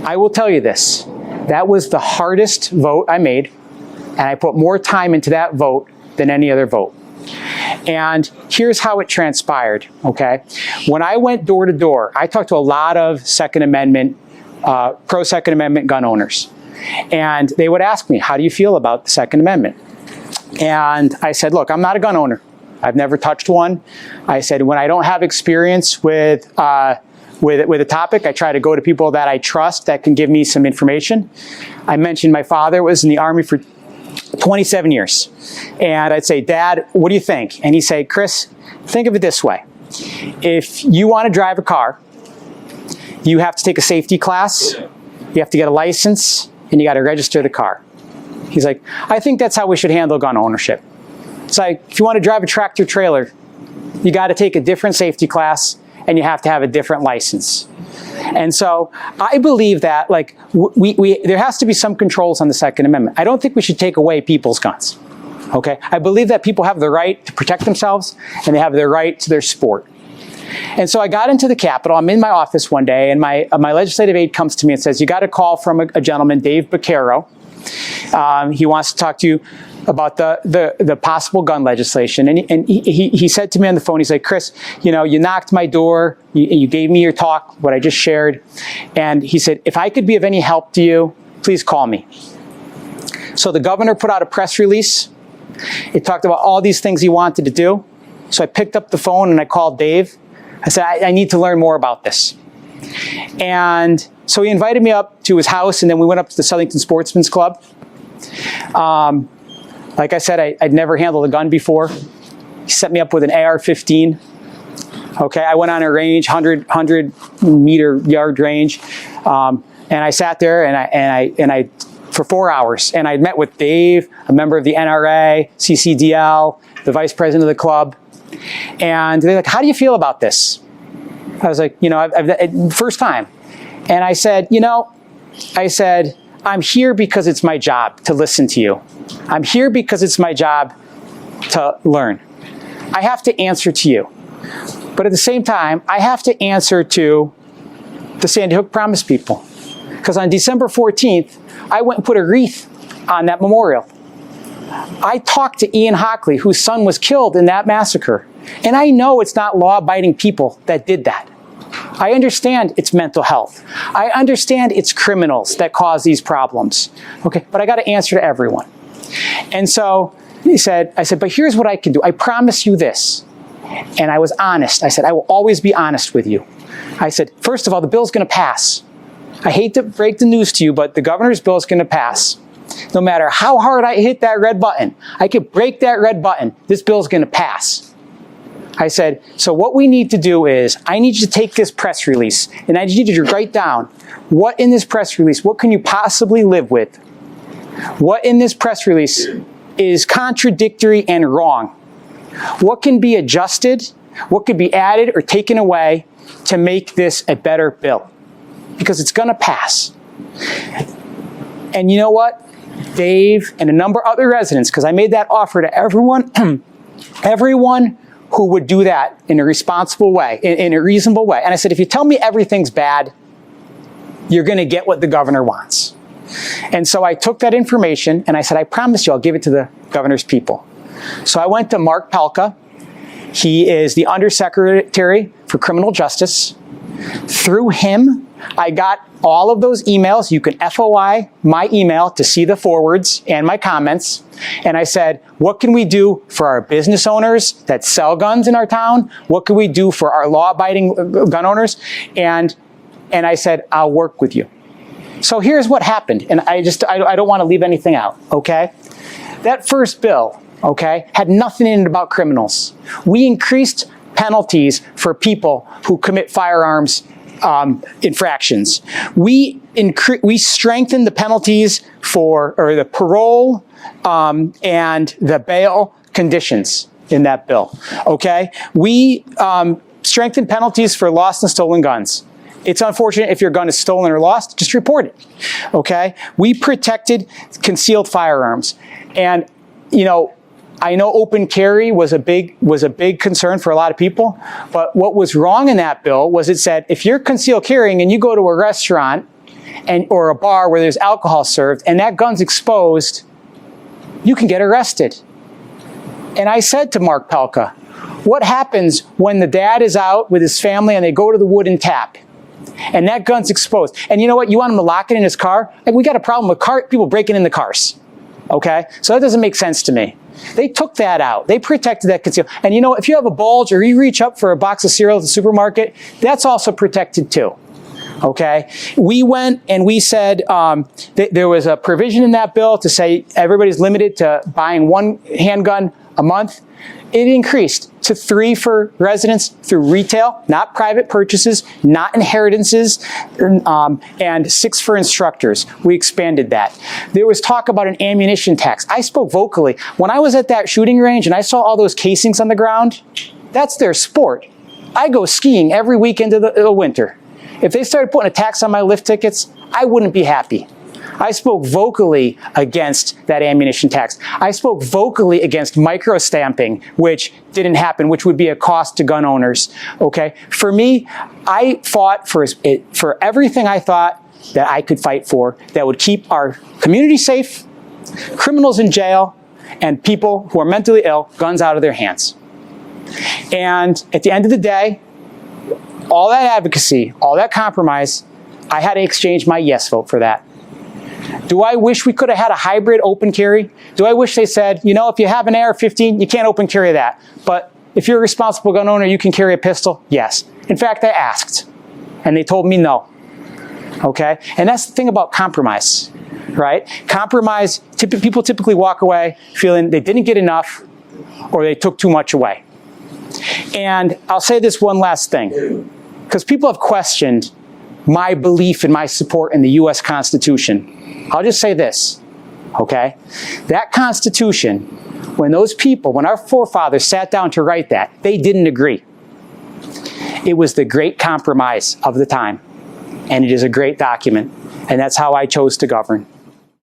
I will tell you this, that was the hardest vote I made, and I put more time into that vote than any other vote. And here's how it transpired, okay? When I went door to door, I talked to a lot of Second Amendment, pro-Second Amendment gun owners. And they would ask me, how do you feel about the Second Amendment? And I said, look, I'm not a gun owner. I've never touched one. I said, when I don't have experience with a topic, I try to go to people that I trust that can give me some information. I mentioned my father was in the Army for 27 years. And I'd say, Dad, what do you think? And he'd say, Chris, think of it this way. If you want to drive a car, you have to take a safety class, you have to get a license, and you got to register the car. He's like, I think that's how we should handle gun ownership. It's like, if you want to drive a tractor trailer, you got to take a different safety class, and you have to have a different license. And so I believe that like there has to be some controls on the Second Amendment. I don't think we should take away people's guns. Okay? I believe that people have the right to protect themselves and they have the right to their sport. And so I got into the Capitol. I'm in my office one day, and my legislative aide comes to me and says, you got a call from a gentleman, Dave Baccaro. He wants to talk to you about the possible gun legislation. And he said to me on the phone, he's like, Chris, you know, you knocked my door, you gave me your talk, what I just shared. And he said, if I could be of any help to you, please call me. So the governor put out a press release. It talked about all these things he wanted to do. So I picked up the phone and I called Dave. I said, I need to learn more about this. And so he invited me up to his house, and then we went up to the Southington Sportsman's Club. Like I said, I'd never handled a gun before. He set me up with an AR-15. Okay, I went on a range, 100 meter yard range, and I sat there and I for 4 hours, and I met with Dave, a member of the NRA, CCDL, the vice president of the club, and they're like, "How do you feel about this?" I was like, "You know, first time," and I said, "You know," I said, "I'm here because it's my job to listen to you. I'm here because it's my job to learn. I have to answer to you. But at the same time, I have to answer to the Sandy Hook Promise people. Because on December 14th, I went and put a wreath on that memorial. I talked to Ian Hockley, whose son was killed in that massacre. And I know it's not law-abiding people that did that. I understand it's mental health. I understand it's criminals that cause these problems. Okay, but I got to answer to everyone." And so I said, "But here's what I can do. I promise you this." And I was honest. I said, "I will always be honest with you." I said, "First of all, the bill's going to pass. I hate to break the news to you, but the governor's bill is going to pass. No matter how hard I hit that red button, I could break that red button. This bill's going to pass." I said, "So what we need to do is, I need you to take this press release, and I need you to write down what in this press release, what can you possibly live with? What in this press release is contradictory and wrong? What can be adjusted? What could be added or taken away to make this a better bill? Because it's going to pass." And you know what? Dave and a number of other residents, because I made that offer to everyone, everyone who would do that in a responsible way, in a reasonable way. And I said, if you tell me everything's bad, you're going to get what the governor wants. And so I took that information and I said, I promise you I'll give it to the governor's people. So I went to Mark Pelka. He is the Undersecretary for Criminal Justice. Through him, I got all of those emails. You can FOI my email to see the forwards and my comments. And I said, what can we do for our business owners that sell guns in our town? What can we do for our law-abiding gun owners? And I said, I'll work with you. So here's what happened. And I don't want to leave anything out, okay? That first bill, okay, had nothing in it about criminals. We increased penalties for people who commit firearms infractions. We strengthened the penalties for, or the parole and the bail conditions in that bill, okay? We strengthened penalties for lost and stolen guns. It's unfortunate if your gun is stolen or lost, just report it, okay? We protected concealed firearms. And, you know, I know open carry was a big concern for a lot of people, but what was wrong in that bill was it said, if you're concealed carrying and you go to a restaurant or a bar where there's alcohol served, and that gun's exposed, you can get arrested. And I said to Mark Pelka, what happens when the dad is out with his family and they go to the wooden tap and that gun's exposed? And you know what? You want him to lock it in his car? Like, we got a problem with people breaking in the cars. Okay? So that doesn't make sense to me. They took that out. They protected that conceal. And you know, if you have a bulge or you reach up for a box of cereal at the supermarket, that's also protected too. Okay? We went and we said there was a provision in that bill to say everybody's limited to buying one handgun a month. It increased to 3 for residents through retail, not private purchases, not inheritances, and 6 for instructors. We expanded that. There was talk about an ammunition tax. I spoke vocally. When I was at that shooting range and I saw all those casings on the ground, that's their sport. I go skiing every weekend of the winter. If they started putting a tax on my lift tickets, I wouldn't be happy. I spoke vocally against that ammunition tax. I spoke vocally against micro-stamping, which didn't happen, which would be a cost to gun owners. Okay? For me, I fought for everything I thought that I could fight for that would keep our community safe, criminals in jail, and people who are mentally ill, guns out of their hands. And at the end of the day, all that advocacy, all that compromise, I had to exchange my yes vote for that. Do I wish we could have had a hybrid open carry? Do I wish they said, you know, if you have an AR-15, you can't open carry that. But if you're a responsible gun owner, you can carry a pistol? Yes. In fact, I asked, and they told me no. Okay? And that's the thing about compromise, right? Compromise, people typically walk away feeling they didn't get enough or they took too much away. And I'll say this one last thing, because people have questioned my belief and my support in the U.S. Constitution. I'll just say this, okay? That Constitution, when our forefathers sat down to write that, they didn't agree. It was the great compromise of the time, and it is a great document, and that's how I chose to govern.